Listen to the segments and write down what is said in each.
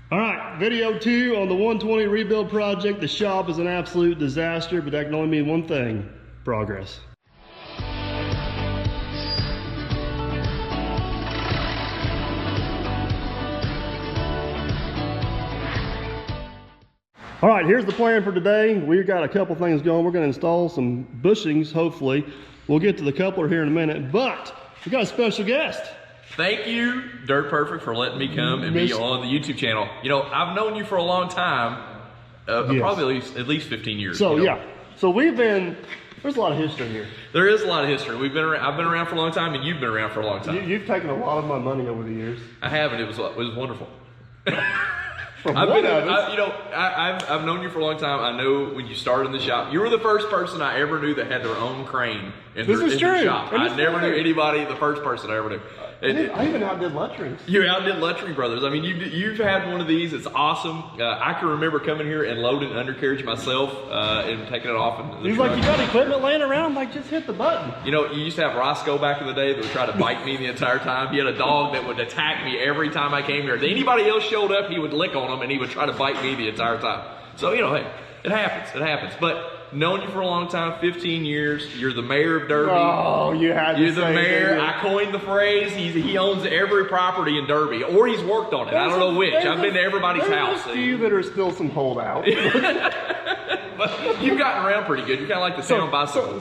All right, video 2 on the 120 rebuild project. The shop is an absolute disaster, but that can only mean one thing: progress. All right, here's the plan for today. We've got a couple things going. We're going to install some bushings, hopefully. We'll get to the coupler here in a minute, but we got a special guest. Thank you, Dirt Perfect, for letting me come and be on the YouTube channel. You know, I've known you for a long time, Yes. probably at least 15 years. So, you know? yeah. So there's a lot of history here. There is a lot of history. I've been around for a long time, and you've been around for a long time. You've taken a lot of my money over the years. I have, and it was wonderful. I've known you for a long time. I know when you started in the shop, you were the first person I ever knew that had their own crane in their shop. I never knew anybody, the first person I ever knew. I even outdid Luttrings. You outdid Luttring Brothers. I mean, you've had one of these. It's awesome. I can remember coming here and loading an undercarriage myself and taking it off. He's like, you got equipment laying around? Like, just hit the button. You know, you used to have Roscoe back in the day that would try to bite me the entire time. He had a dog that would attack me every time I came here. If anybody else showed up, he would lick on him and he would try to bite me the entire time. So, you know, hey, it happens. It happens. But known you for a long time, 15 years. You're the mayor of Derby. Oh, you had to You're the say mayor. that. I coined the phrase. He owns every property in Derby, or he's worked on it. I don't know which. I've been to everybody's house. There's a few that are still some holdout. But you've gotten around pretty good. You're kind of like the sound bicycle.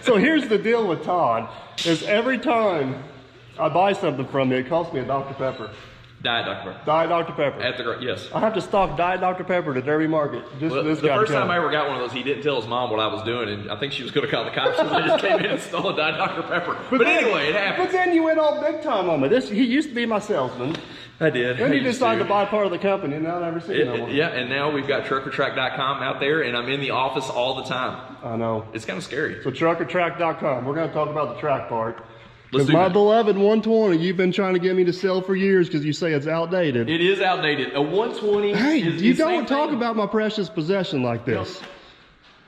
So here's the deal with Todd, is every time I buy something from you, it costs me a Dr. Pepper. Diet Dr. Pepper. Diet Dr. Pepper. Yes. I have to stock Diet Dr. Pepper at Derby Market. Well, the first time I ever got one of those, he didn't tell his mom what I was doing, and I think she was going to call the cops, so I just came in and stole a Diet Dr. Pepper. But anyway, it happened. But then you went all big time on me. He used to be my salesman. I did. Then you decided to buy part of the company, and now I've never seen it no more. Yeah, and now we've got truckertrack.com out there, and I'm in the office all the time. I know. It's kind of scary. So truckertrack.com. We're going to talk about the track part. Let's Because my beloved 120, you've been trying to get me to sell for years because you say it's outdated. It is outdated. A 120 Hey, is you don't talk about my precious possession like this.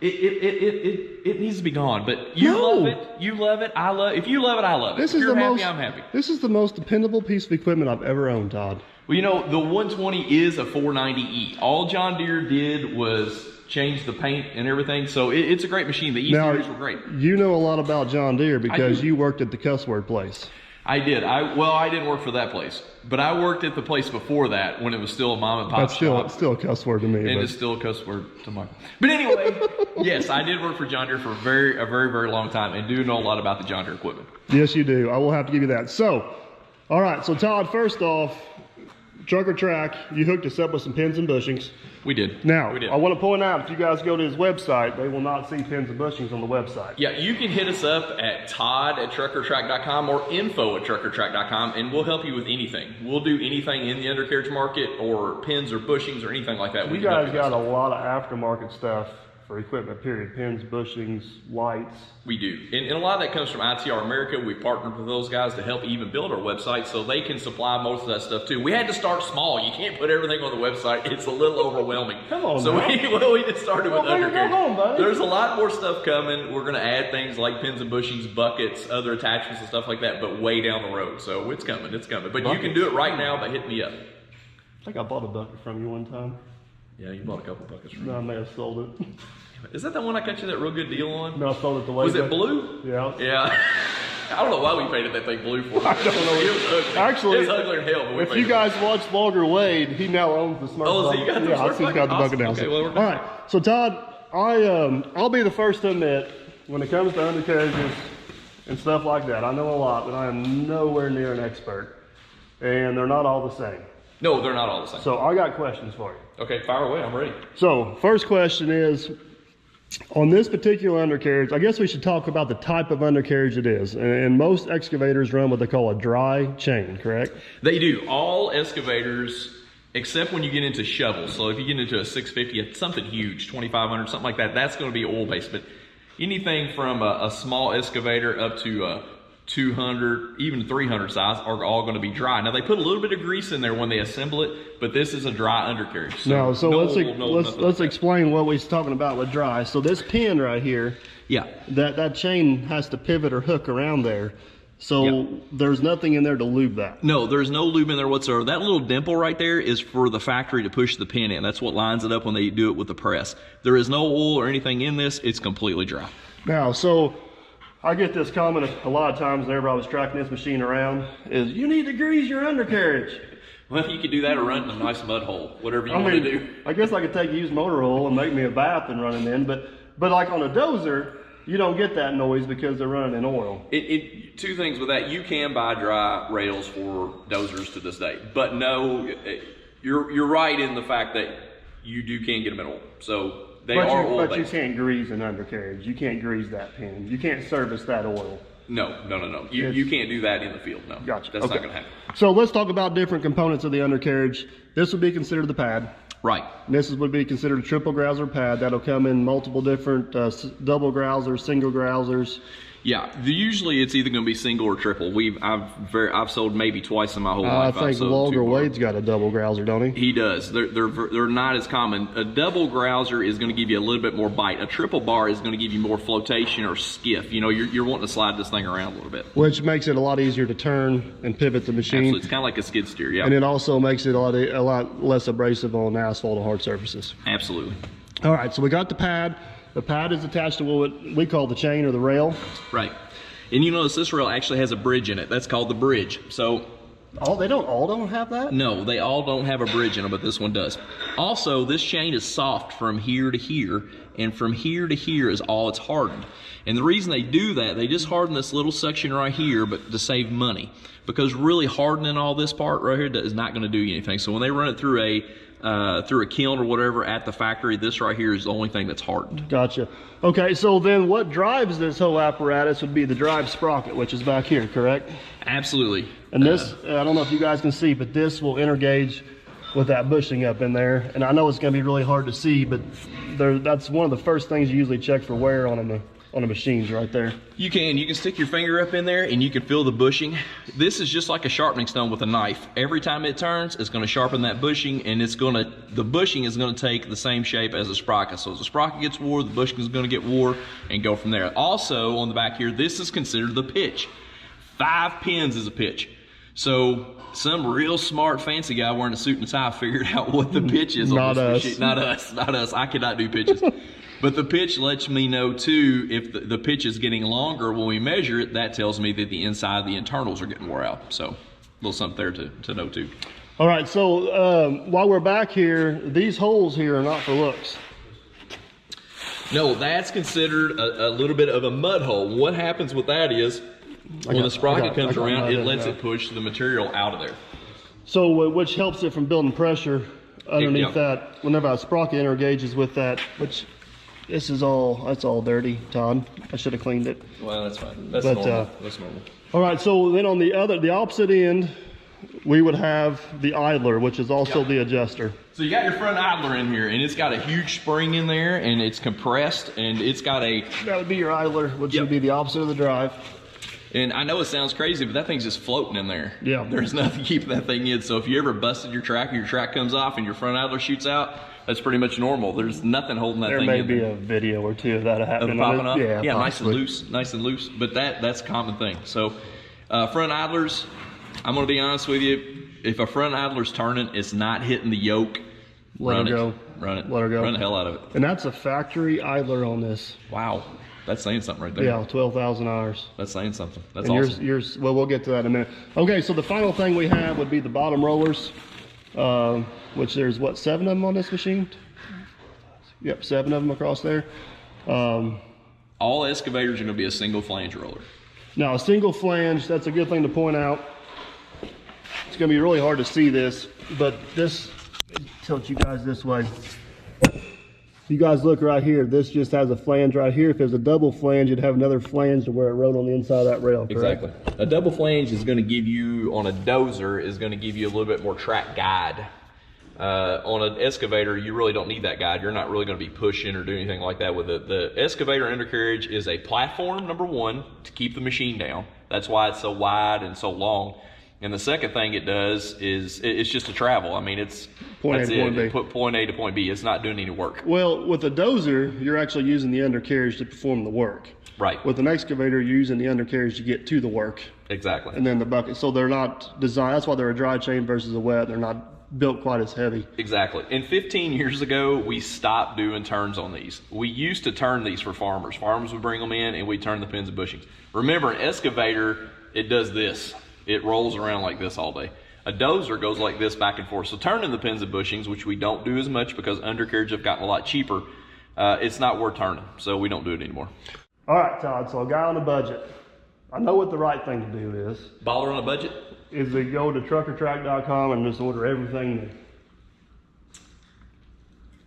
It needs to be gone, but you love it. You love it. I love it. If you love it, I love it. This if is you're the happy, most, I'm happy. This is the most dependable piece of equipment I've ever owned, Todd. Well, you know, the 120 is a 490E. All John Deere did was change the paint and everything, so it's a great machine. The E-Series were great. You know a lot about John Deere because you worked at the cuss word place. I did. I didn't work for that place, but I worked at the place before that when it was still a mom and pop shop. It's still a cuss word to me. And it's still a cuss word to Michael. But anyway, yes, I did work for John Deere for a very, very long time and do know a lot about the John Deere equipment. Yes, you do. I will have to give you that. So, all right. So, Todd, first off, Trucker Track, you hooked us up with some pins and bushings. We did. Now, we did. I want to point out, if you guys go to his website, they will not see pins and bushings on the website. Yeah, you can hit us up at todd@truckertrack.com or info@truckertrack.com, and we'll help you with anything. We'll do anything in the undercarriage market or pins or bushings or anything like that. You guys got a lot of aftermarket stuff for equipment, period. Pins, bushings, lights. We do. And a lot of that comes from ITR America. We partnered with those guys to help even build our website so they can supply most of that stuff too. We had to start small. You can't put everything on the website. It's a little overwhelming. Come on, so we just started with undercarriage. Home, buddy. There's a lot more stuff coming. We're going to add things like pins and bushings, buckets, other attachments and stuff like that, but way down the road. So it's coming. It's coming. But buckets. You can do it right now by hitting me up. I think I bought a bucket from you one time. Yeah, you bought a couple buckets from me. No, I may have sold it. Is that the one I got you that real good deal on? No, I sold it the way. Was it blue? Yeah. Yeah. I don't know why we painted that thing blue for. I don't know. It was ugly. Actually, it's uglier than hell. But if you guys watch Vulgar Wade, he now owns the smart bucket. So you got the smart bucket? Got the bucket now. Okay, well, all right. So Todd, I'll be the first to admit, when it comes to undercarriages and stuff like that, I know a lot, but I am nowhere near an expert, and they're not all the same. No, they're not all the same. So I got questions for you. Okay, fire away. I'm ready. So first question is, on this particular undercarriage, I guess we should talk about the type of undercarriage it is. And most excavators run what they call a dry chain, correct? They do. All excavators, except when you get into shovels. So if you get into a 650, something huge, 2500, something like that, that's going to be oil-based. But anything from a small excavator up to 200, even 300 size are all going to be dry. Now they put a little bit of grease in there when they assemble it, but this is a dry undercarriage. So let's explain what we're talking about with dry. So this pin right here, yeah, that chain has to pivot or hook around there. So there's nothing in there to lube that. No, there's no lube in there whatsoever. That little dimple right there is for the factory to push the pin in. That's what lines it up when they do it with the press. There is no oil or anything in this. It's completely dry. Now, so I get this comment a lot of times whenever I was tracking this machine around is, you need to grease your undercarriage. Well, you could do that or run in a nice mud hole, whatever you want to do. I guess I could take used motor oil and make me a bath and run it in, but like on a dozer, you don't get that noise because they're running in oil. Two things with that. You can buy dry rails for dozers to this day, but no, you're right in the fact that you can get them in oil. So they are oil-based. But you can't grease an undercarriage. You can't grease that pin. You can't service that oil. No. You can't do that in the field. No. Gotcha. That's not going to happen. So let's talk about different components of the undercarriage. This would be considered the pad. Right. This would be considered a triple grouser pad. That'll come in multiple different double grousers, single grousers. Yeah, usually it's either going to be single or triple. I've sold maybe twice in my whole life. I think Walter Wade's got a double grouser, don't he? He does. They're not as common. A double grouser is going to give you a little bit more bite. A triple bar is going to give you more flotation or skiff. You know, you're wanting to slide this thing around a little bit, which makes it a lot easier to turn and pivot the machine. Absolutely. It's kind of like a skid steer, yeah. And it also makes it a lot less abrasive on asphalt and hard surfaces. Absolutely. All right, so we got the pad. The pad is attached to what we call the chain or the rail. Right. And you notice this rail actually has a bridge in it. That's called the bridge. So they all don't have that? No, they all don't have a bridge in them, but this one does. Also, this chain is soft from here to here, and from here to here is all it's hardened. And the reason they do that, they just harden this little section right here, but to save money. Because really hardening all this part right here is not going to do you anything. So when they run it through a kiln or whatever at the factory, this right here is the only thing that's hardened. Gotcha. Okay, so then what drives this whole apparatus would be the drive sprocket, which is back here, correct? Absolutely. And this, I don't know if you guys can see, but this will intergauge with that bushing up in there. And I know it's going to be really hard to see, but that's one of the first things you usually check for wear on the machines right there. You can stick your finger up in there and you can feel the bushing. This is just like a sharpening stone with a knife. Every time it turns, it's going to sharpen that bushing, and the bushing is going to take the same shape as the sprocket. So as the sprocket gets wore, the bushing is going to get wore and go from there. Also on the back here, this is considered the pitch. 5 pins is a pitch. So some real smart fancy guy wearing a suit and tie figured out what the pitch is on this machine. Not us. I cannot do pitches. But the pitch lets me know too, if the pitch is getting longer when we measure it, that tells me that the inside, the internals are getting wore out. So a little something there to know too. All right, so while we're back here, these holes here are not for looks. No, that's considered a little bit of a mud hole. What happens with that is, when the sprocket comes around, it lets it push the material out of there. So which helps it from building pressure underneath that. Whenever a sprocket intergages with that, which that's all dirty, Todd. I should have cleaned it. Well, that's fine. That's normal. That's normal. All right, so then on the opposite end, we would have the idler, which is also the adjuster. So you got your front idler in here, and it's got a huge spring in there, and it's compressed, and it's got a... That would be your idler, which would be the opposite of the drive. And I know it sounds crazy, but that thing's just floating in there. Yeah. There's nothing keeping that thing in. So if you ever busted your track, or your track comes off, and your front idler shoots out, that's pretty much normal. There's nothing holding that thing in. There may be a video or two of that happening. Of popping up? Yeah, nice and loose. But that's a common thing. So front idlers, I'm going to be honest with you. If a front idler's turning, it's not hitting the yoke. Let her go. Run it. Let her go. Run the hell out of it. And that's a factory idler on this. Wow. That's saying something right there. Yeah, 12,000 hours. That's saying something. That's and awesome. Well, we'll get to that in a minute. Okay, so the final thing we have would be the bottom rollers, which there's, 7 of them on this machine? Yep, 7 of them across there. All excavators are going to be a single flange roller. Now, a single flange, that's a good thing to point out. It's going to be really hard to see this, but this, tilt you guys this way. You guys look right here, this just has a flange right here. If there's a double flange, you'd have another flange to where it rode on the inside of that rail, correct? Exactly. A double flange is going to give you, on a dozer, is going to give you a little bit more track guide. On an excavator, you really don't need that guide. You're not really going to be pushing or doing anything like that with it. The excavator undercarriage is a platform, number one, to keep the machine down. That's why it's so wide and so long. And the second thing it does is it's just a travel. I mean, it's point A to point B. It's not doing any work. Well, with a dozer, you're actually using the undercarriage to perform the work. Right. With an excavator, you're using the undercarriage to get to the work. Exactly. And then the bucket. So they're not designed, that's why they're a dry chain versus a wet. They're not built quite as heavy. Exactly. And 15 years ago, we stopped doing turns on these. We used to turn these for farmers. Farmers would bring them in and we'd turn the pins and bushings. Remember, an excavator, it does this. It rolls around like this all day. A dozer goes like this back and forth. So turning the pins and bushings, which we don't do as much because undercarriage have gotten a lot cheaper, it's not worth turning. So we don't do it anymore. All right, Todd, so a guy on a budget. I know what the right thing to do is. Baller on a budget? Is to go to truckertrack.com and just order everything.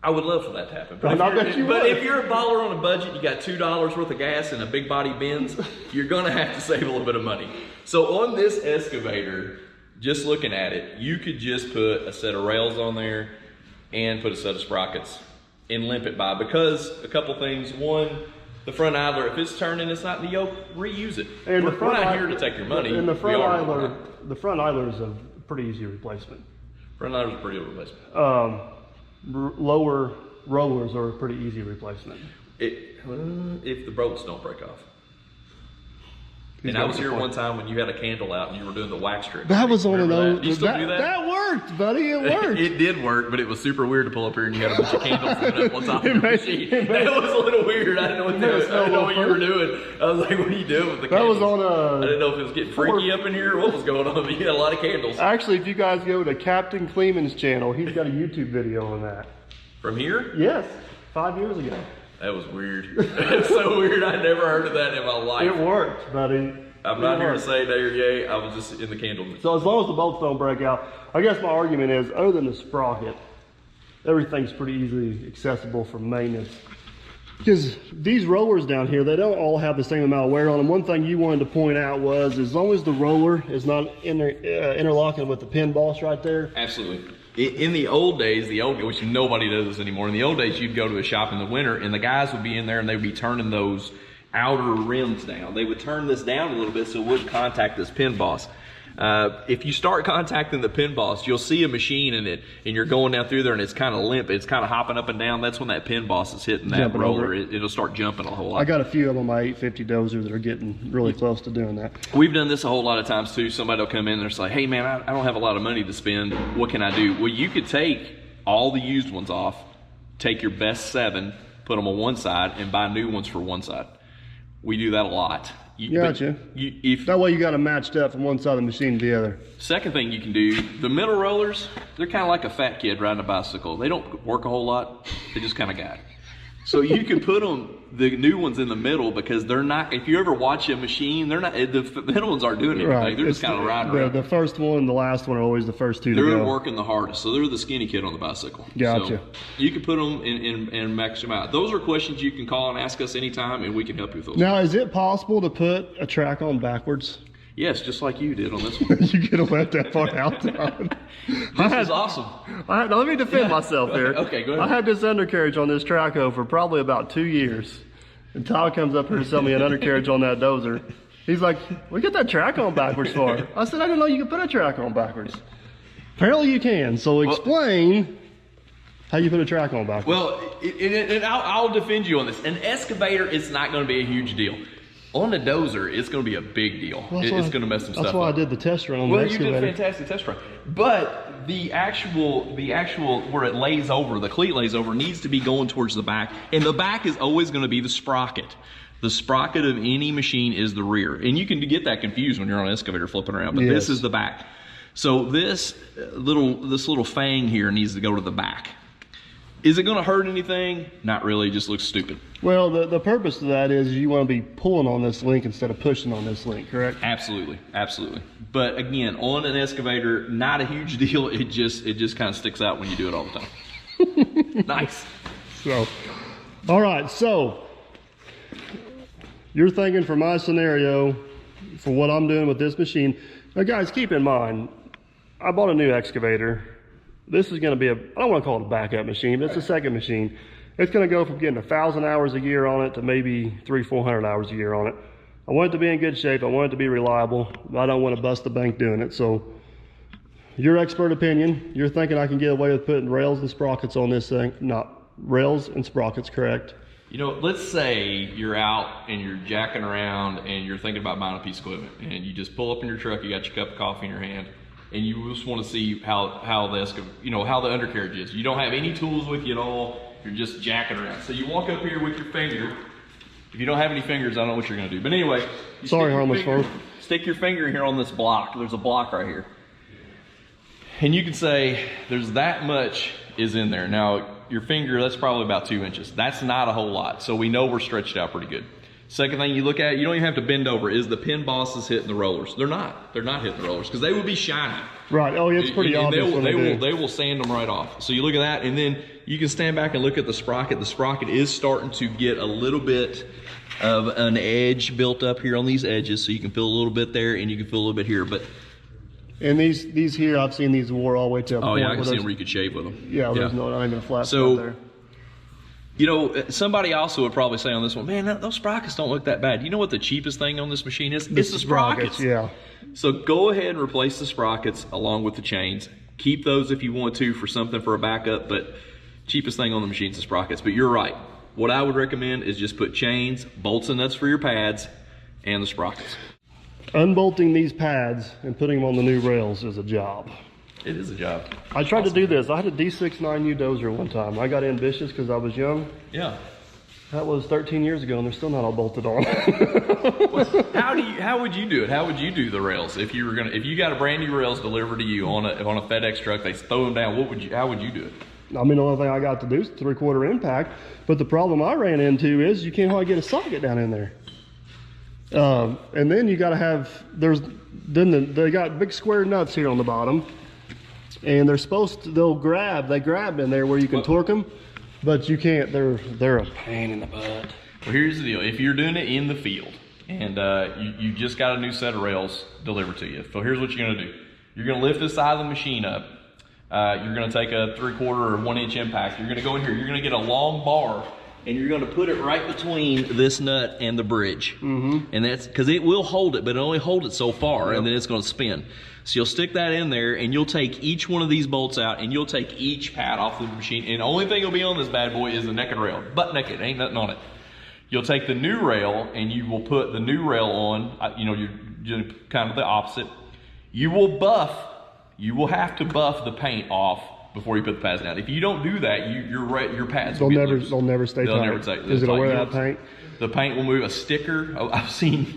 I would love for that to happen. But If you're a baller on a budget, you got $2 worth of gas and a big body Benz, you're going to have to save a little bit of money. So on this excavator, just looking at it, you could just put a set of rails on there and put a set of sprockets and limp it by, because a couple things. One, the front idler, if it's turning, it's not in the yoke, reuse it. And we're not here to take your money. And the front idler is a pretty easy replacement. Front idler is a pretty good replacement. Lower rollers are a pretty easy replacement. If the bolts don't break off. And I was here one time when you had a candle out and you were doing the wax trick. That was on an old. You still do that? That worked, buddy. It worked. It did work, but it was super weird to pull up here and you had a bunch of candles lit up on top of the machine. That was a little weird. I didn't know what you were doing. I was like, what are you doing with the candles? That was on I didn't know if it was getting freaky up in here or what was going on, but you had a lot of candles. Actually, if you guys go to Captain Kleeman's channel, he's got a YouTube video on that. From here? Yes, 5 years ago. That was weird. That's so weird. I never heard of that in my life. It worked, buddy. I'm not here to say nay or yay. I was just in the candle. So as long as the bolts don't break out, I guess my argument is, other than the sprocket, everything's pretty easily accessible for maintenance. Because these rollers down here, they don't all have the same amount of wear on them. One thing you wanted to point out was, as long as the roller is not interlocking with the pin boss right there. Absolutely. In the old days, which nobody does this anymore, in the old days, you'd go to a shop in the winter and the guys would be in there and they would be turning those outer rims down. They would turn this down a little bit so it wouldn't contact this pin boss. If you start contacting the pin boss, you'll see a machine in it and you're going down through there and it's kind of limp, it's kind of hopping up and down. That's when that pin boss is hitting that Jumping roller. It'll start jumping a whole lot. I got a few of them on my 850 dozer that are getting really close to doing that. We've done this a whole lot of times too. Somebody will come in and they're like, hey man, I don't have a lot of money to spend. What can I do? Well, you could take all the used ones off, take your best 7, put them on one side and buy new ones for one side. We do that a lot. Gotcha. That way you got them matched up from one side of the machine to the other. Second thing you can do, the middle rollers, they're kind of like a fat kid riding a bicycle. They don't work a whole lot. They just kind of guide. So you can put them, the new ones in the middle, because they're not, if you ever watch a machine, they're not, the middle ones aren't doing anything. Right. They're just kind of riding around. The first one and the last one are always the first two to go. They're working the hardest. So they're the skinny kid on the bicycle. Gotcha. So you can put them and max them out. Those are questions you can call and ask us anytime, and we can help you with those. Now, is it possible to put a track on backwards? Yes, just like you did on this one. You could have left that part out, Todd. This is awesome. Now, let me defend myself here. Okay, go ahead. I had this undercarriage on this Traco for probably about 2 years. And Todd comes up here to sell me an undercarriage on that dozer. He's like, "We get that track on backwards for?" I said, "I didn't know you could put a track on backwards." Apparently you can. So explain how you put a track on backwards. Well, and I'll defend you on this. An excavator is not going to be a huge deal. On the dozer, it's going to be a big deal. It's going to mess some stuff up. That's why I did the test run on the excavator. Well, you did a fantastic test run. But the actual where it lays over, the cleat lays over, needs to be going towards the back. And the back is always going to be the sprocket. The sprocket of any machine is the rear. And you can get that confused when you're on an excavator flipping around. But this is the back. So this little fang here needs to go to the back. Is it going to hurt anything? Not really. It just looks stupid. Well, the purpose of that is you want to be pulling on this link instead of pushing on this link, correct? Absolutely, absolutely. But again, on an excavator, not a huge deal. It just kind of sticks out when you do it all the time. Nice. So, all right. So you're thinking for my scenario, for what I'm doing with this machine. Now, guys, keep in mind, I bought a new excavator. This is going to be I don't want to call it a backup machine, but it's a second machine. It's going to go from getting 1,000 hours a year on it to maybe 300-400 hours a year on it. I want it to be in good shape. I want it to be reliable. I don't want to bust the bank doing it. So your expert opinion, you're thinking I can get away with putting rails and sprockets on this thing. Not rails and sprockets, correct? You know, let's say you're out and you're jacking around and you're thinking about buying a piece of equipment, and you just pull up in your truck, you got your cup of coffee in your hand, and you just want to see how the undercarriage is. You don't have any tools with you at all. You're just jacking around. So you walk up here with your finger. If you don't have any fingers, I don't know what you're going to do. But anyway, sorry, harmless folks. Stick your finger here on this block. There's a block right here. And you can say there's that much is in there. Now, your finger, that's probably about 2 inches. That's not a whole lot. So we know we're stretched out pretty good. Second thing you look at, you don't even have to bend over, is the pin bosses hitting the rollers. They're not. They're not hitting the rollers because they would be shiny. Right. Oh, yeah, it's pretty obvious. They will sand them right off. So you look at that, and then you can stand back and look at the sprocket. The sprocket is starting to get a little bit of an edge built up here on these edges, so you can feel a little bit there, and you can feel a little bit here. But and these here, I've seen these wore all the way to. Oh yeah, I can see them where you could shave with them. Yeah, there's not even a flat spot there. You know, somebody also would probably say on this one, man, those sprockets don't look that bad. You know what the cheapest thing on this machine is? It's the sprockets. Yeah. So go ahead and replace the sprockets along with the chains. Keep those if you want to for something for a backup, but cheapest thing on the machine is the sprockets. But you're right. What I would recommend is just put chains, bolts and nuts for your pads, and the sprockets. Unbolting these pads and putting them on the new rails is a job. It is a job. I tried to do this. I had a D69U dozer one time. I got ambitious because I was young. Yeah. That was 13 years ago, and they're still not all bolted on. How would you do it? How would you do the rails if you got a brand new rails delivered to you on a FedEx truck? They throw them down. How would you do it? I mean, the only thing I got to do is 3/4 impact. But the problem I ran into is you can't hardly get a socket down in there. And then you got to have they got big square nuts here on the bottom. And they grab in there where you can torque them, but you can't, they're a pain in the butt. Well, here's the deal. If you're doing it in the field and you just got a new set of rails delivered to you, so here's what you're gonna do. You're gonna lift this side of the machine up. You're gonna take a 3/4 or 1 inch impact. You're gonna go in here, you're gonna get a long bar, and you're gonna put it right between this nut and the bridge. And that's, because it will hold it, but it only hold it so far, and then it's gonna spin. So you'll stick that in there, and you'll take each one of these bolts out, and you'll take each pad off the machine, and the only thing that'll be on this bad boy is the naked rail. Butt naked, ain't nothing on it. You'll take the new rail, and you will put the new rail on, you're doing kind of the opposite. You will have to buff the paint off before you put the pads down. If you don't do that, your pads will get loose. They'll never stay tight. Is it wear that paint? The paint will move. A sticker,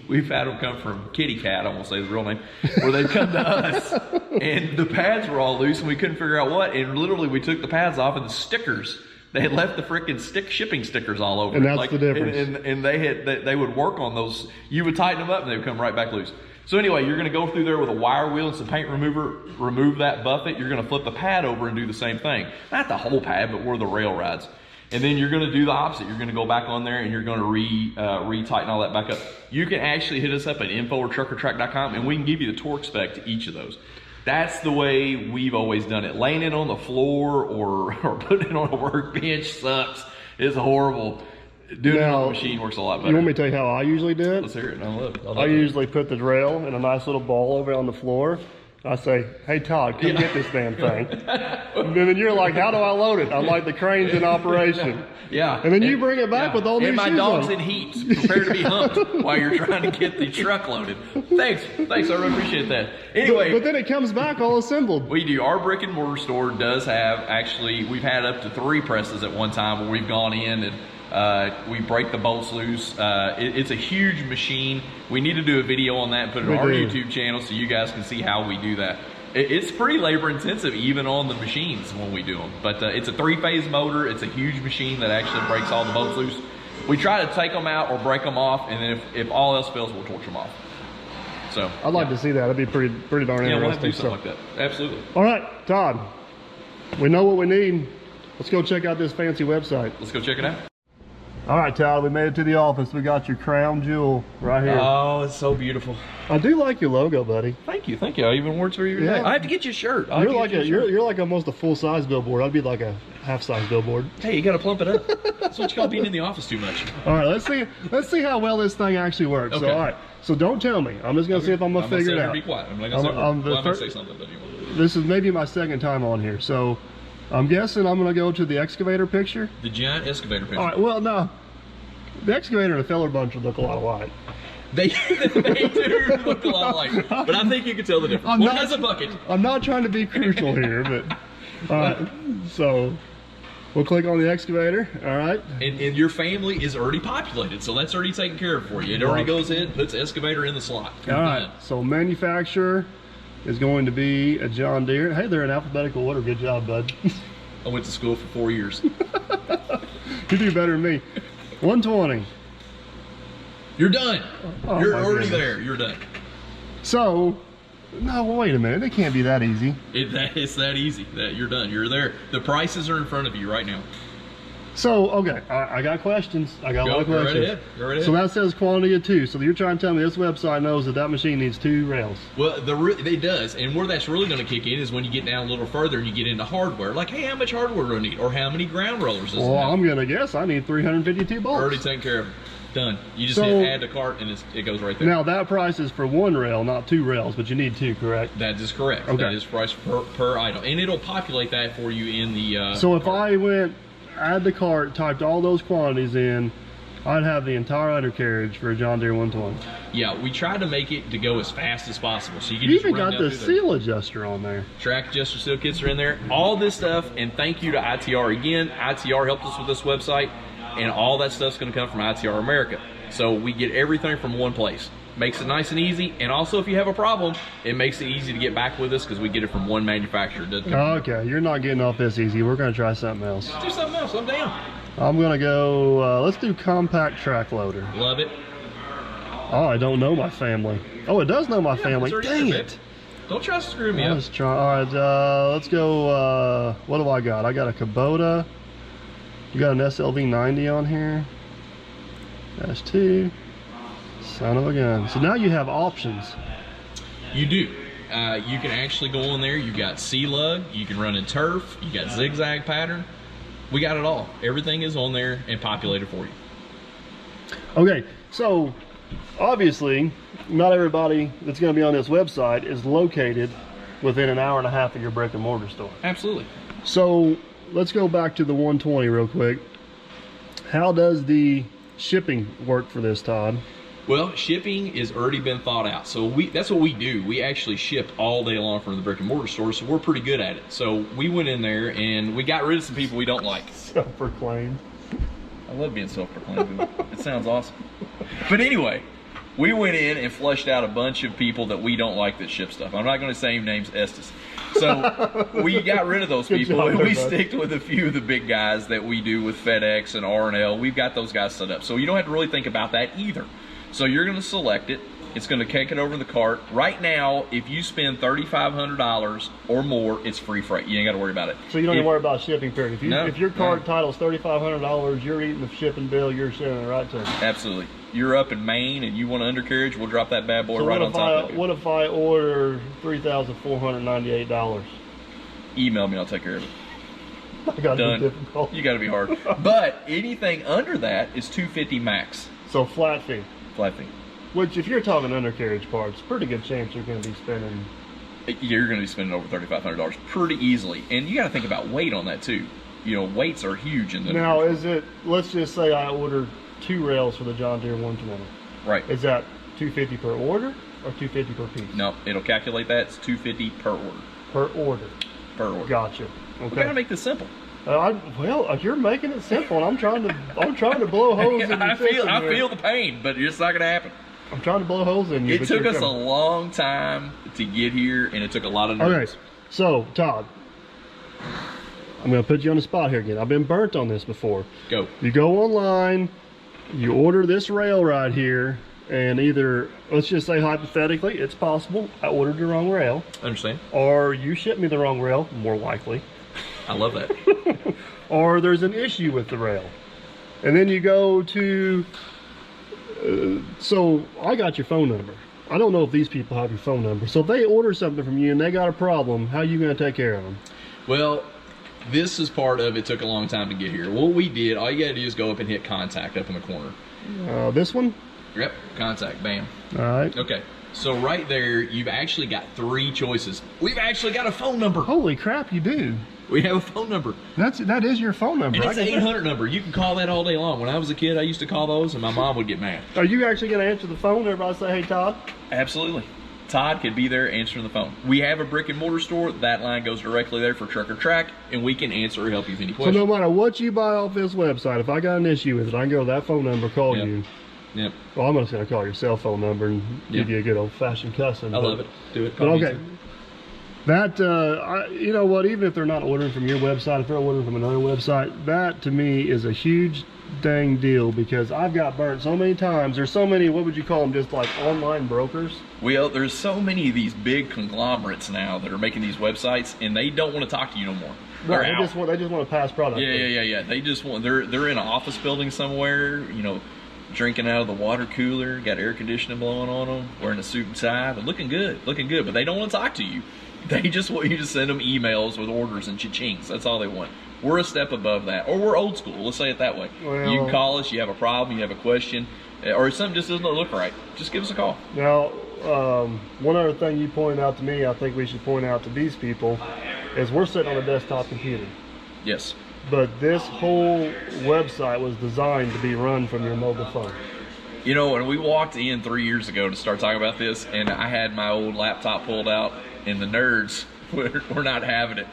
we've had them come from Kitty Cat, I won't say the real name, where they've come to us, and the pads were all loose, and we couldn't figure out what, and literally we took the pads off, and the stickers, they had left the freaking shipping stickers all over. And that's the difference. And they would work on those. You would tighten them up, and they would come right back loose. So anyway, you're going to go through there with a wire wheel and some paint remover, remove that, buff it. You're going to flip the pad over and do the same thing. Not the whole pad, but where the rail rides. And then you're going to do the opposite. You're going to go back on there and you're going to re-tighten all that back up. You can actually hit us up at info@truckertrack.com and we can give you the torque spec to each of those. That's the way we've always done it. Laying it on the floor or putting it on a workbench sucks. It's horrible. Doing it on the machine works a lot better. You want me to tell you how I usually do it? Let's hear it. I usually put the rail in a nice little ball over on the floor. I say, hey Todd, come get this damn thing. And then you're like, how do I load it? I'm like, the crane's in operation. Yeah. And then you bring it back with all new shoes on. And my dog's in heat, prepared to be humped while you're trying to get the truck loaded. Thanks, I really appreciate that. Anyway. But then it comes back all assembled. We do. Our brick and mortar store does have, we've had up to 3 presses at one time where we've gone in and we break the bolts loose. It's a huge machine. We need to do a video on that and put it on our YouTube channel so you guys can see how we do that. It's pretty labor intensive even on the machines when we do them. But it's a 3-phase motor. It's a huge machine that actually breaks all the bolts loose. We try to take them out or break them off, and then if all else fails, we'll torch them off. So I'd like to see that. That'd be pretty darn interesting. Yeah, we'll have to do something like that. Absolutely. All right, Todd. We know what we need. Let's go check out this fancy website. Let's go check it out. All right, Todd, we made it to the office. We got your crown jewel right here. Oh, it's so beautiful. I do like your logo, buddy. Thank you. I even wore it for you today. I have to get you a shirt. You're like almost a full-size billboard. I'd be like a half-size billboard. Hey, you got to plump it up. That's what you call being in the office too much. All right, let's see how well this thing actually works. Okay. So, all right, so don't tell me. I'm just gonna see if I'm gonna figure it out. Be quiet. I'm gonna say something. This is maybe my second time on here, so I'm guessing I'm gonna go to the excavator picture. The giant excavator picture. All right. Well, no. The excavator and the feller bunch would look a lot alike. They do look a lot alike, but I think you can tell the difference. One has a bucket. I'm not trying to be crucial here, but so we'll click on the excavator. All right. And your family is already populated, so that's already taken care of for you. It already goes in, puts excavator in the slot. All right. So manufacturer is going to be a John Deere. Hey, they're in alphabetical order. Good job, bud. I went to school for 4 years. You do better than me. 120. You're done. Oh, You're my already goodness. there. You're done. So, no, wait a minute. It can't be that easy. It's that easy. That you're done. You're there. The prices are in front of you right now. So, okay, I got questions. I got a lot of Go right questions. ahead. Go right ahead. So that says quantity of 2. So you're trying to tell me this website knows that that machine needs 2 rails. Well, it does, and where that's really going to kick in is when you get down a little further and you get into hardware. Like, hey, how much hardware do I need, or how many ground rollers does it Well, have? I'm gonna guess I need 352 bolts. Already taken care of. Done. You just So- hit add to cart, and it goes right there. Now that price is for 1 rail, not 2 rails, but you need 2, correct? That is correct. Okay. That is price per item, and it'll populate that for you in the. So if cart. I went, add the cart, typed all those quantities in, I'd have the entire undercarriage for a John Deere 120. Yeah, we try to make it to go as fast as possible, so you can You just even run got down the through there. seal adjuster on there. Track adjuster seal kits are in there. All this stuff, and thank you to ITR again. ITR helped us with this website, and all that stuff's going to come from ITR America. So we get everything from one place. Makes it nice and easy, and also if you have a problem, it makes it easy to get back with us because we get it from one manufacturer. It doesn't come Okay, you're not getting off this easy. We're gonna try something else. do something else. I'm down. I'm gonna go, let's do compact track loader. Love it. Oh, I don't know my family. Oh, it does know my family. It's already Dang there, it. babe. Don't try to screw me up. Let's try. All right, let's go. What do I got? I got a Kubota. You got an SLV 90 on here. That's 2. Son of a gun. So now you have options. You do. You can actually go in there. You got C-lug. You can run in turf. You got zigzag pattern. We got it all. Everything is on there and populated for you. Okay, so obviously, not everybody that's going to be on this website is located within an hour and a half of your brick and mortar store. Absolutely. So let's go back to the 120 real quick. How does the shipping work for this, Todd? Well, shipping has already been thought out. So that's what we do. We actually ship all day long from the brick and mortar store, so we're pretty good at it. So we went in there and we got rid of some people we don't like. Self-proclaimed. I love being self-proclaimed. It sounds awesome. But anyway, we went in and flushed out a bunch of people that we don't like that ship stuff. I'm not going to say names, Estes. So we got rid of those Good people job and there, we bud. sticked with a few of the big guys that we do with FedEx and R&L. We've got those guys set up. So you don't have to really think about that either. So you're going to select it. It's going to kick it over in the cart. Right now, if you spend $3,500 or more, it's free freight. You ain't got to worry about it. So you don't even worry about shipping period. If your card no. title's $3,500, you're eating the shipping bill, you're sending it right to them. Absolutely. You're up in Maine and you want an undercarriage, we'll drop that bad boy So right on top of you. what if I order $3,498? Email me, I'll take care of it. I got to Done. be difficult. You got to be hard. But anything under that is $250 max. So flat fee. Flat fee. Which, if you're talking undercarriage parts, pretty good chance you're going to be spending. You're going to be spending over $3,500 pretty easily. And you got to think about weight on that too. You know, weights are huge in the Now, is it? Let's just say I ordered 2 rails for the John Deere 120. Right. Is that $250 per order or $250 per piece? No, it'll calculate that. It's $250 per order. Per order. Per order. Gotcha. We got to Okay. make this simple. Well, you're making it simple, and I'm trying to blow holes in your I system here. feel the pain, but it's not going to happen. I'm trying to blow holes in you. It but took you're us a coming. long time to get here, and it took a lot of nerves. Okay, so Todd, I'm going to put you on the spot here again. I've been burnt on this before. Go. You go online, you order this rail right here, and either, let's just say hypothetically, it's possible I ordered the wrong rail, Understand? or you shipped me the wrong rail, more likely, I love that. or there's an issue with the rail. And then you go to, so I got your phone number. I don't know if these people have your phone number. So if they order something from you and they got a problem, how are you going to take care of them? Well, this is part of it. Took a long time to get here. What we did, all you got to do is go up and hit contact up in the corner. This one? Yep, contact, bam. All right. Okay, so right there, you've actually got 3 choices. We've actually got a phone number. Holy crap, you do. We have a phone number. That is your phone number. And it's an 800 number. You can call that all day long. When I was a kid, I used to call those, and my mom would get mad. Are you actually going to answer the phone whenever I say, hey, Todd? Absolutely. Todd could be there answering the phone. We have a brick and mortar store. That line goes directly there for Truck or Track, and we can answer or help you with any questions. So no matter what you buy off this website, if I got an issue with it, I can go to that phone number, call you. Yep. Well, I'm just going to call your cell phone number and give you a good old-fashioned cussing. I love it. Do it. But okay. That, you know what, even if they're not ordering from your website, if they're ordering from another website, that to me is a huge dang deal, because I've got burnt so many times. There's so many, what would you call them, just like online brokers? Well, there's so many of these big conglomerates now that are making these websites, and they don't want to talk to you no more. Right, they just want to pass product. Yeah. They just want, they're in an office building somewhere, you know, drinking out of the water cooler, got air conditioning blowing on them, wearing a suit and tie, but looking good, but they don't want to talk to you. They just want you to send them emails with orders and cha-chings. That's all they want. We're a step above that, or we're old school. Let's say it that way. Well, you can call us. You have a problem. You have a question, or something just doesn't look right. Just give us a call. Now, one other thing you pointed out to me, I think we should point out to these people, is we're sitting on a desktop computer. Yes. But this whole website was designed to be run from your mobile phone. You know, when we walked in 3 years ago to start talking about this, and I had my old laptop pulled out, and the nerds were not having it.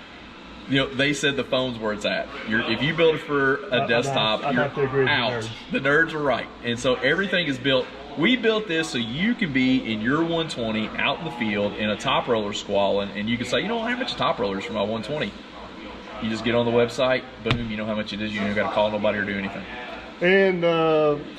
You know, they said the phone's where it's at. If you build it for a desktop, I'd have to agree with out. The nerds were right. And so everything is built. We built this so you can be in your 120 out in the field in a top roller squalling, and you can say, you know, how much a top roller is for my 120? You just get on the website, boom, you know how much it is. You don't got to call nobody or do anything. And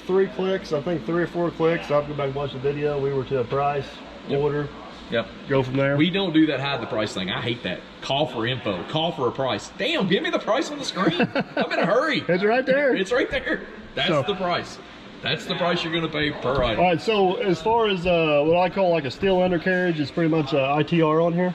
3 clicks, I think 3 or 4 clicks. I'll go back and watch the video. We were to a price, order. Yep. Go from there. We don't do that hide the price thing. I hate that. Call for info. Call for a price. Damn, give me the price on the screen. I'm in a hurry. It's right there. It's right there. That's the price. That's the price you're going to pay per item. All right, so as far as what I call like a steel undercarriage, it's pretty much ITR on here?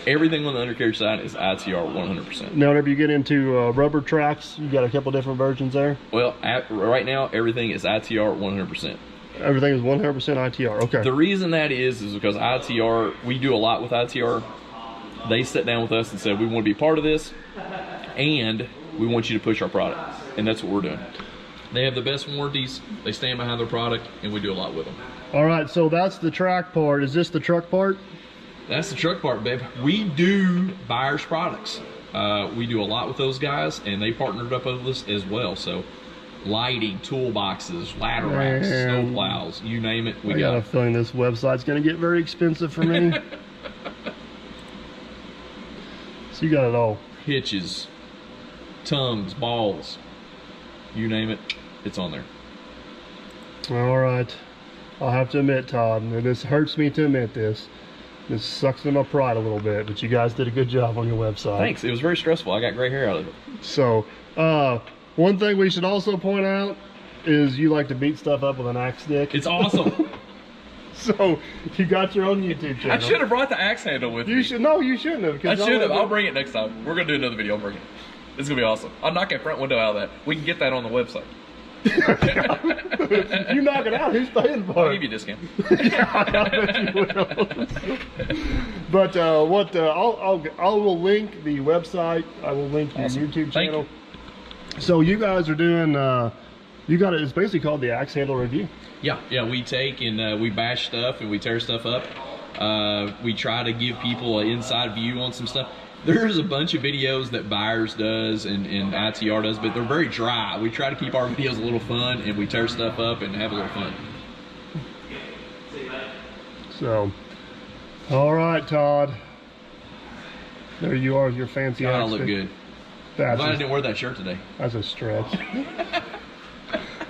Everything on the undercarriage side is ITR 100%. Now, whenever you get into rubber tracks, you got a couple different versions there? Well, right now, everything is ITR 100%. Everything is 100% ITR, okay. The reason that is because ITR, we do a lot with ITR. They sat down with us and said, we want to be part of this, and we want you to push our product. And that's what we're doing. They have the best warranties, they stand behind their product, and we do a lot with them. All right, so that's the track part. Is this the truck part? That's the truck part, babe. We do buyers' products. We do a lot with those guys, and they partnered up with us as well. So lighting, toolboxes, ladder racks, snow plows, you name it, we got a feeling this website's going to get very expensive for me. So you got it all. Hitches, tongues, balls, you name it, it's on there. All right. I'll have to admit, Todd, and this hurts me to admit this. This sucks in my pride a little bit, but you guys did a good job on your website. Thanks. It was very stressful. I got gray hair out of it. So, one thing we should also point out is you like to beat stuff up with an axe stick. It's awesome. So, you got your own YouTube channel. I should have brought the axe handle with me. You should. No, you shouldn't have. I should have. I'll bring it next time. We're going to do another video. I'll bring it. It's going to be awesome. I'll knock that front window out of that. We can get that on the website. You knock it out, who's paying for it? I'll give you a discount. Yeah, I bet you will. But I will link the website. I will link your YouTube channel. So you guys are doing it's basically called the Axe Handle Review. Yeah, we take and we bash stuff and we tear stuff up. We try to give people an inside view on some stuff. There's a bunch of videos that Buyers does and ITR does, but they're very dry. We try to keep our videos a little fun, and we tear stuff up and have a little fun. So, all right, Todd. There you are with your fancy I look good. I'm glad I didn't wear that shirt today. That's a stretch.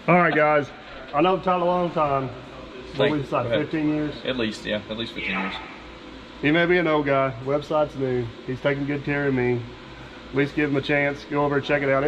All right, guys. I know Todd a long time. What we decided, 15 years? At least, yeah. At least 15 years. He may be an old guy. Website's new. He's taking good care of me. At least give him a chance. Go over and check it out.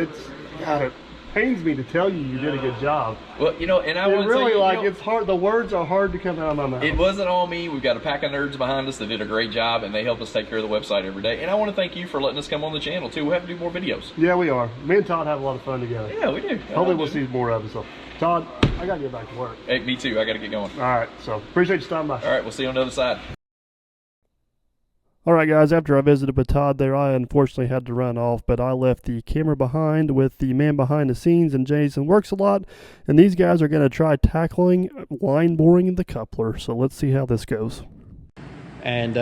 God, it pains me to tell you you did a good job. Well, you know, and I want to really say, it's hard. The words are hard to come out of my mouth. It wasn't all me. We've got a pack of nerds behind us that did a great job, and they help us take care of the website every day. And I want to thank you for letting us come on the channel too. We'll have to do more videos. Yeah, we are. Me and Todd have a lot of fun together. Yeah, we do. Hopefully we'll see more of it. So, Todd, I got to get back to work. Hey, me too. I got to get going. All right. So, appreciate you stopping by. All right. We'll see you on the other side. Alright guys, after I visited with Todd there, I unfortunately had to run off, but I left the camera behind with the man behind the scenes, and Jason works a lot, and these guys are going to try tackling line boring the coupler, so let's see how this goes. And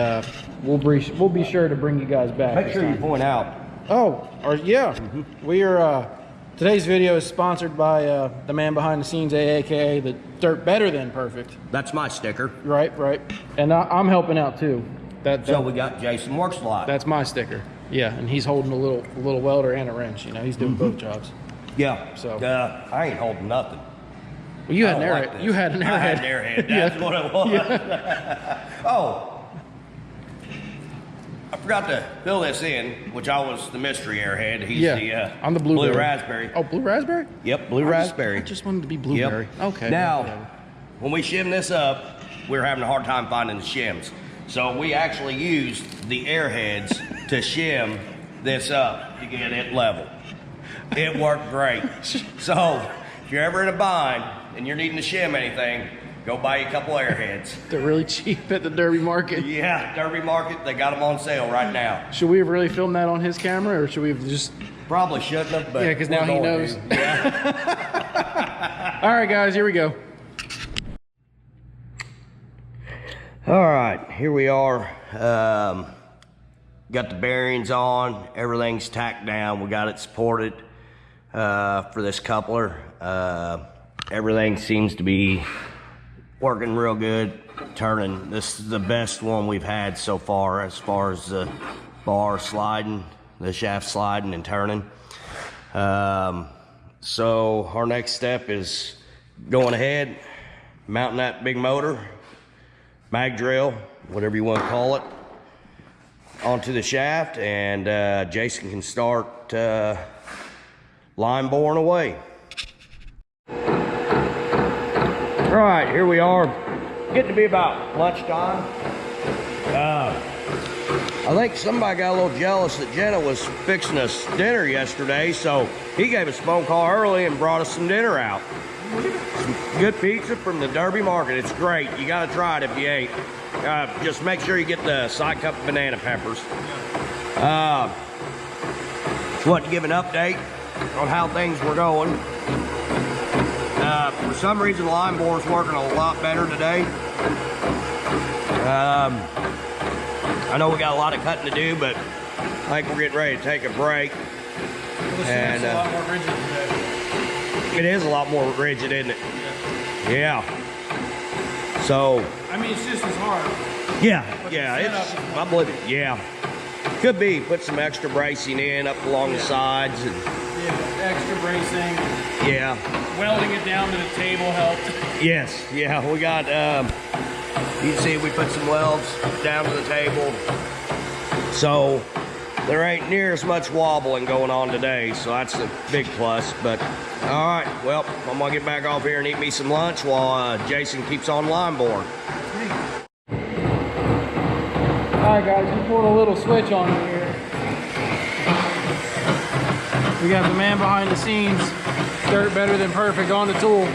we'll be sure to bring you guys back. Make sure you point out. Oh, yeah. We are, today's video is sponsored by the man behind the scenes, aka the Dirt Better Than Perfect. That's my sticker. Right. And I'm helping out too. So we got Jason Works a Lot. That's my sticker. Yeah, and he's holding a little welder and a wrench. You know, he's doing both jobs. Yeah. So I ain't holding nothing. Well, you had an I you had an airhead. I had an airhead. That's what it was. Yeah. Oh, I forgot to fill this in, which I was the mystery airhead. He's I'm the blueberry. blue raspberry. Oh, blue raspberry? Yep, blue raspberry. I just wanted to be blueberry. Yep. Okay. Now, when we shim this up, we were having a hard time finding the shims. So we actually used the airheads to shim this up to get it level. It worked great. So if you're ever in a bind and you're needing to shim anything, go buy you a couple airheads. They're really cheap at the Derby Market. Yeah, Derby Market, they got them on sale right now. Should we have really filmed that on his camera, or should we have just... Probably shouldn't have, but Yeah, because now he knows. Yeah. All right, guys, here we go. All right, here we are. Got the bearings on, everything's tacked down. We got it supported for this coupler. Everything seems to be working real good, turning. This is the best one we've had so far as the bar sliding, the shaft sliding and turning. So our next step is going ahead, mounting that big motor, mag drill, whatever you want to call it, onto the shaft, and Jason can start line boring away. All right, here we are. Getting to be about lunchtime. I think somebody got a little jealous that Jenna was fixing us dinner yesterday, so he gave us a phone call early and brought us some dinner out. Some good pizza from the Derby Market. It's great. You got to try it if you ain't. Just make sure you get the side cut banana peppers. Just wanted to give an update on how things were going. For some reason, the line bore's working a lot better today. I know we got a lot of cutting to do, but I think we're getting ready to take a break. And a lot more rigid today. It is a lot more rigid, isn't it? Yeah. So. I mean, it's just as hard. Yeah, I believe it. Yeah. Could be put some extra bracing in up along the sides and. Yeah, extra bracing. Yeah. Welding it down to the table helped. Yes. Yeah. We got. You can see we put some welds down to the table, so there ain't near as much wobbling going on today, so that's a big plus. But all right, well, I'm gonna get back off here and eat me some lunch while Jason keeps on line boring. All right, guys, we pulled a little switch on here. We got the man behind the scenes, Dirt Better Than Perfect, on the tool.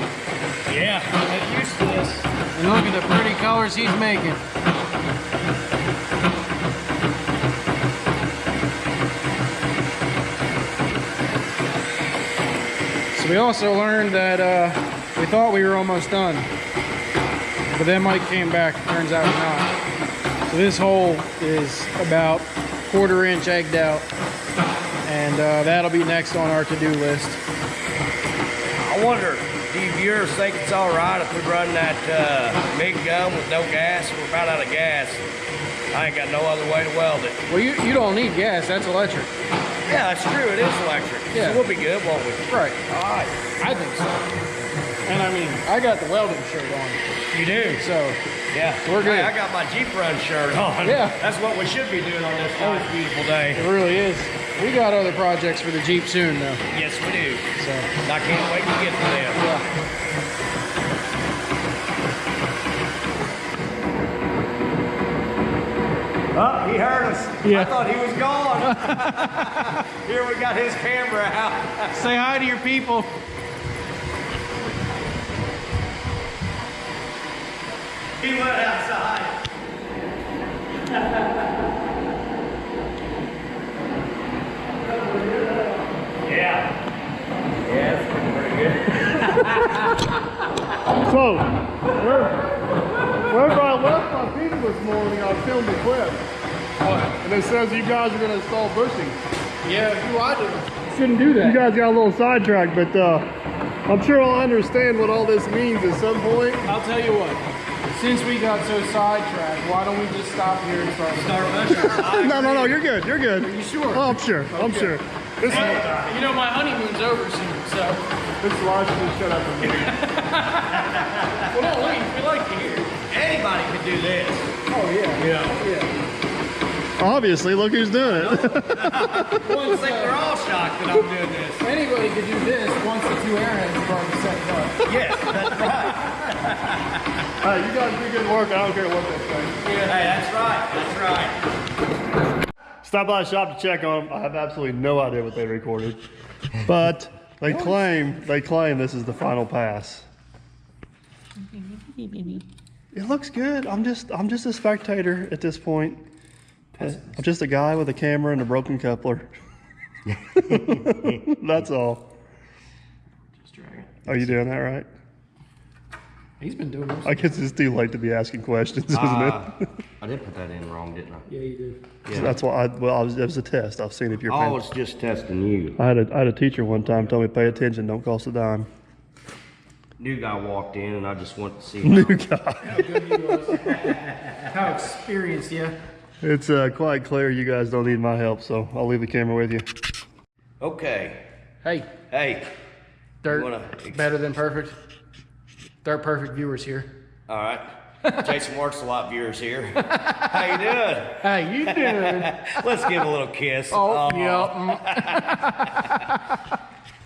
Yeah. Get used to this. And look at the pretty colors he's making. So we also learned that we thought we were almost done, but then Mike came back, turns out we're not. So this hole is about 1/4 inch egged out, and that'll be next on our to-do list. I wonder, do you viewers think it's all right if we run that MIG gun with no gas? We're about out of gas. I ain't got no other way to weld it. Well, you don't need gas, that's electric. Yeah, that's true. It is electric. Yeah. So we'll be good, won't we? Right. All right. I think so. And I mean, I got the welding shirt on. You do? So, Yeah. We're good. Hey, I got my Jeep Run shirt on. Yeah. That's what we should be doing on this nice, beautiful day. it really is. We got other projects for the Jeep soon, though. Yes, we do. So, And I can't wait to get to them. yeah. Oh, he heard us. Yeah. I thought he was gone. Here we got his camera out. Say hi to your people. He went outside. So, wherever I left my people this morning, I filmed a clip. And it says you guys are going to install bushing. Yeah, do I do? Shouldn't do that. You guys got a little sidetracked, but I'm sure I'll understand what all this means at some point. I'll tell you what. Since we got so sidetracked, why don't we just stop here and start bushing? No, you're good. You're good. Are you sure? Oh, I'm sure. I'm sure. This Hey, you know, my honeymoon's over soon, so. is why I should just shut up and hear. Well, no, wait, we like to hear. Anybody could do this. Oh, yeah. Yeah. Obviously, look who's doing it. I think they're all shocked that I'm doing this. Anybody could do this once the two airheads have already set it up. Yes, that's right. Hey, you guys do good work. I don't care what they say. Hey, that's right. That's right. Stop by the shop to check on them. I have absolutely no idea what they recorded, but they claim this is the final pass. It looks good. I'm just a spectator at this point. I'm just a guy with a camera and a broken coupler. That's all. Just drag it. Are you doing that right? He's been doing this. I guess it's too late to be asking questions, isn't it? I did put that in wrong, didn't I? Yeah, you did. Yeah. That's why it was a test. I've seen if you're I paying. was just testing you. I had a teacher one time tell me pay attention, don't cost a dime. New guy walked in and I just wanted to see New how. guy. How good he was. How experienced, yeah. It's quite clear you guys don't need my help, so I'll leave the camera with you. Okay. Hey, Hey. dirt, You wanna- better than perfect. Dirt perfect viewers here. All right. Jason Works a lot viewers here. How you doing? How you doing? Let's give a little kiss. Oh, yeah.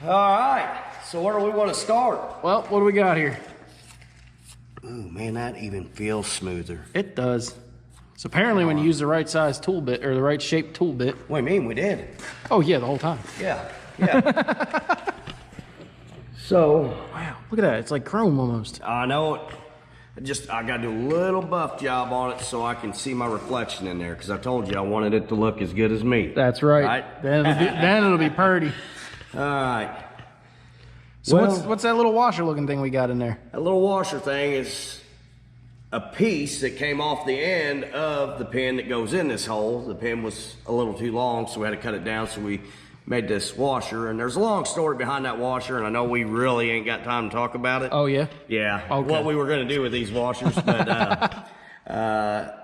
All right. So where do we want to start? Well, what do we got here? Ooh, man, that even feels smoother. It does. So apparently when you use the right size tool bit, or the right shaped tool bit. What do you mean we did? Oh yeah, the whole time. Yeah. So, Wow, look at that. It's like chrome almost. I know it. I got to do a little buff job on it so I can see my reflection in there, because I told you I wanted it to look as good as me. That's right. Right? Then it'll be purty. All right. So Well- what's that little washer looking thing we got in there? That little washer thing is a piece that came off the end of the pin that goes in this hole. The pin was a little too long, so we had to cut it down, so we made this washer. And there's a long story behind that washer, and I know we really ain't got time to talk about it. Oh yeah. Yeah, Okay. what we were gonna do with these washers, but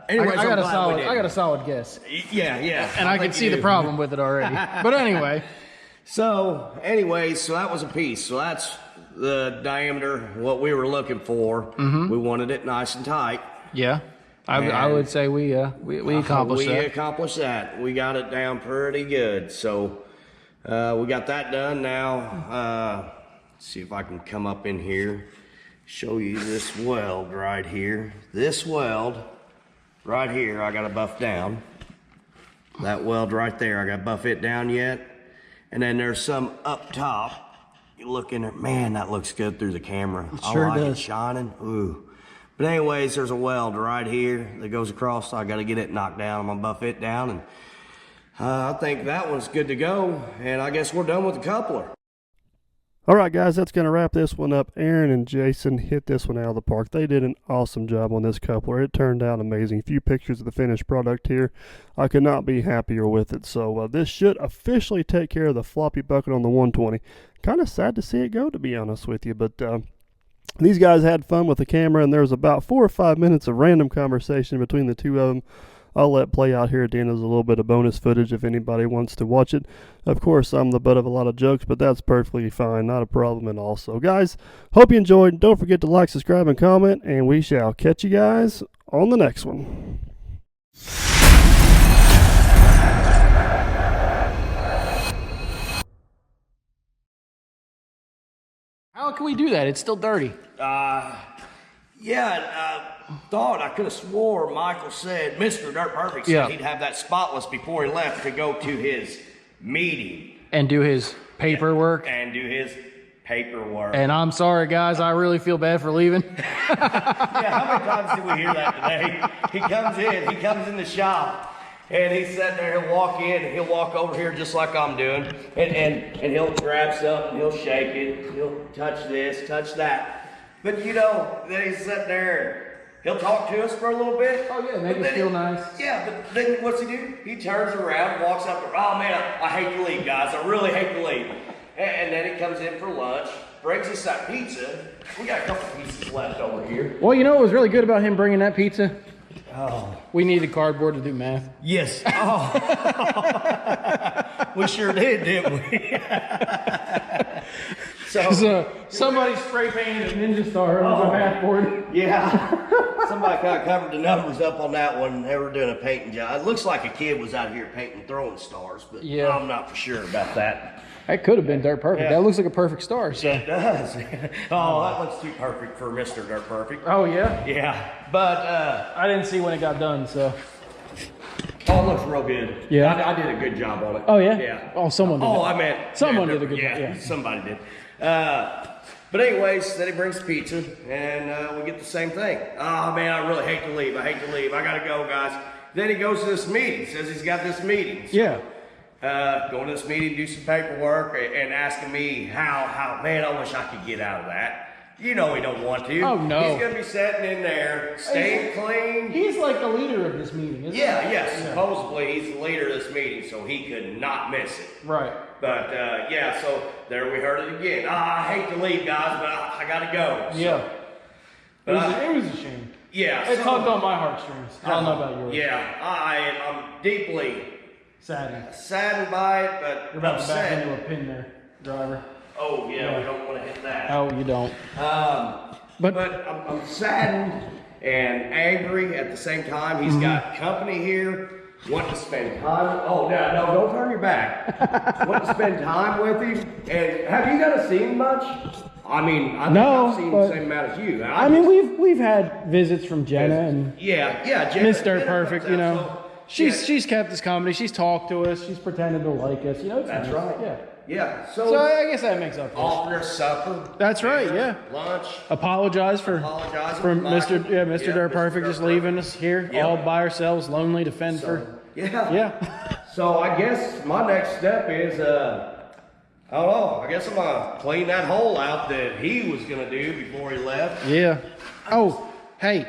anyways, I got I'm glad we did. I got a solid guess. Yeah, And I can see the problem with it already. But anyway. So, anyways, so that was a piece. So that's the diameter, what we were looking for. Mm-hmm. We wanted it nice and tight. Yeah. I And- would say we accomplished We that. accomplished that. We got it down pretty good. So we got that done now. Let's see if I can come up in here, show you this weld right here. This weld right here, I got to buff down. That weld right there, I got to buff it down yet. And then there's some up top. You look in there, man, that looks good through the camera. sure I like does. it shining. Ooh. But anyways, there's a weld right here that goes across. So I got to get it knocked down. I'm gonna buff it down, and I think that one's good to go. And I guess we're done with the coupler. All right, guys, that's going to wrap this one up. Aaron and Jason hit this one out of the park. They did an awesome job on this coupler. It turned out amazing. A few pictures of the finished product here. I could not be happier with it. So this should officially take care of the floppy bucket on the 120. Kind of sad to see it go, to be honest with you, but these guys had fun with the camera, and there was about 4 or 5 minutes of random conversation between the two of them. I'll let play out here at the end as a little bit of bonus footage if anybody wants to watch it. Of course, I'm the butt of a lot of jokes, but that's perfectly fine. Not a problem at all. So, guys, hope you enjoyed. Don't forget to like, subscribe, and comment, and we shall catch you guys on the next one. How can we do that? It's still dirty. Thought I could have swore Michael said, Mr. Dirt Perfect said Yeah. he'd have that spotless before he left to go to his meeting And do his paperwork. and do his paperwork. And I'm sorry, guys. I really feel bad for leaving. Yeah, how many times did we hear that today? He comes in the shop, and he's sitting there, he'll walk in, and he'll walk over here just like I'm doing, and he'll grab something, he'll shake it, he'll touch this, touch that. But you know, then he's sitting there. He'll talk to us for a little bit. Oh yeah, make us feel nice. Yeah, but then what's he do? He turns around, walks up to, oh man, I hate to leave, guys. I really hate to leave. And then he comes in for lunch, brings us that pizza. We got a couple pieces left over here. Well, you know what was really good about him bringing that pizza? Oh. We needed cardboard to do math. Yes. Oh. We sure did, didn't we? So somebody spray painted a Ninja Star on the math board. Yeah. Somebody kind of covered the numbers up on that one. They were doing a painting job. It looks like a kid was out here painting throwing stars, but yeah. I'm not for sure about that. That could have been Dirt Perfect. Yeah. That looks like a perfect star. So. It does. Oh, that looks too perfect for Mr. Dirt Perfect. Oh yeah. Yeah, but I didn't see when it got done. So. oh, it looks real good. Yeah. I did a good job on it. Oh yeah. Yeah. Oh, someone did. Oh, that. I meant someone did a good job. Yeah, Yeah. somebody did. But anyways, then he brings pizza, and we get the same thing. Oh man, I really hate to leave. I hate to leave. I gotta go, guys. Then he goes to this meeting. Says he's got this meeting. So, Yeah. going to this meeting, do some paperwork, and asking me how. Man, I wish I could get out of that. You know he don't want to. Oh, no. He's gonna be sitting in there, staying clean. He's like the leader of this meeting, isn't Yeah, yes. Supposedly he's the leader of this meeting, so he could not miss it. he? Right. But yeah, so there we heard it again. I hate to leave, guys, but I gotta go. So, Yeah. but it was a shame. yeah. It so- tugged on my heartstrings. I don't know about yours. Yeah, I'm deeply Saddened. saddened by it, but You're about to back upset. into a pin there, driver. Oh yeah, we don't want to hit that. Oh, you don't. But I'm saddened and angry at the same time. He's got company here. Want to spend time. Oh no, don't turn your back. Want to spend time with him. And have you got to see him much? I mean, I think No, I've seen but- the same amount as you. I mean, we've had visits from Jenna and yeah, Jenna, Mr. Jenna Perfect. comes You out, know, so- she's kept us company. She's talked to us. She's pretended to like us. You know, it's That's nice. right. Yeah. Yeah. So I guess that makes up for it. offer supper. That's right. dinner, Yeah. Lunch. Apologize for Apologizing for for Mr. Michael. Yeah, Mr. Yeah, Dirt Mr. Perfect Dirt just leaving us here Yep. all by ourselves, lonely to fend So, for. yeah. Yeah. So I guess my next step is, I don't know. I guess I'm gonna clean that hole out that he was gonna do before he left. Yeah. Oh, hey,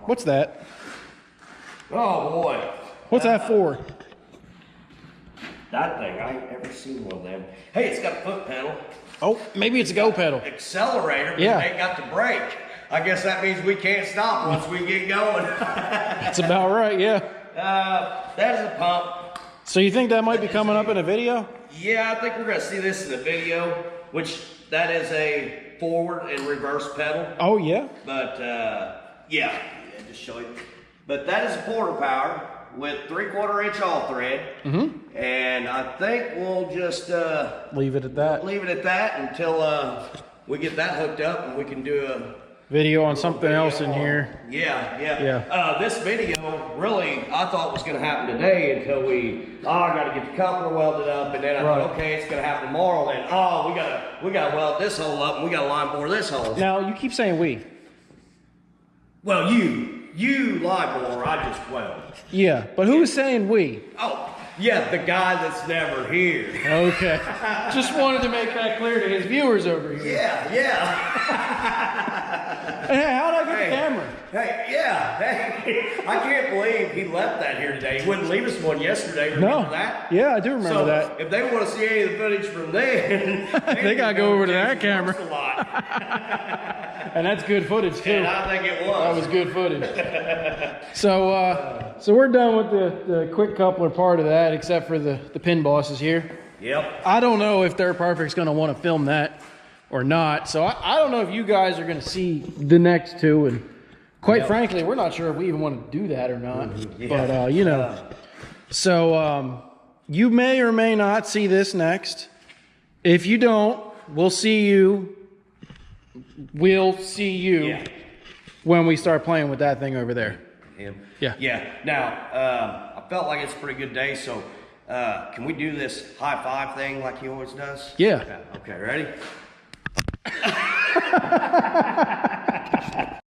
what's that? Oh boy, What's that for? that thing! I ain't ever seen one of them. Hey, it's got a foot pedal, Oh, maybe it's a go pedal. accelerator, but Yeah. it ain't got the brake. I guess that means we can't stop once we get going. That's about right. Yeah. That is a pump. So you think that might be coming up in a video? Yeah, I think we're gonna see this in the video, which that is a forward and reverse pedal. Oh yeah. But yeah, just show you. But that is a quarter power with 3/4 inch all thread. Mm-hmm. And I think we'll just Leave it at that. leave it at that until we get that hooked up and we can do a Video on something video else in on- here. Yeah. This video really I thought was gonna happen today until I gotta get the coupler welded up, and then I Right. thought, okay, it's gonna happen tomorrow. Then we gotta weld this hole up and we gotta line bore this hole. Now you keep saying we. Well, you line bore, I just weld. Yeah, but who is saying we? Oh, yeah, the guy that's never here. Okay. Just wanted to make that clear to his viewers over here. Yeah. Hey, how'd I get Hey. the camera? Hey, I can't believe he left that here today. He wouldn't leave us one yesterday. Remember No. that? Yeah, I do remember So that. if they want to see any of the footage from then, They gotta go over to that camera. A lot. And that's good footage too. And I think it was. That was good footage. So we're done with the quick coupler part of that, except for the pin bosses here. Yep. I don't know if Dirt Perfect's going to want to film that or not. So I don't know if you guys are going to see the next two. And quite frankly, we're not sure if we even want to do that or not. Yeah. But, you know. So you may or may not see this next. If you don't, we'll see you. We'll see you Yeah. when we start playing with that thing over there. Him. Yeah. Yeah. Now, I felt like it's a pretty good day, so can we do this high five thing like he always does? Yeah. Okay, ready?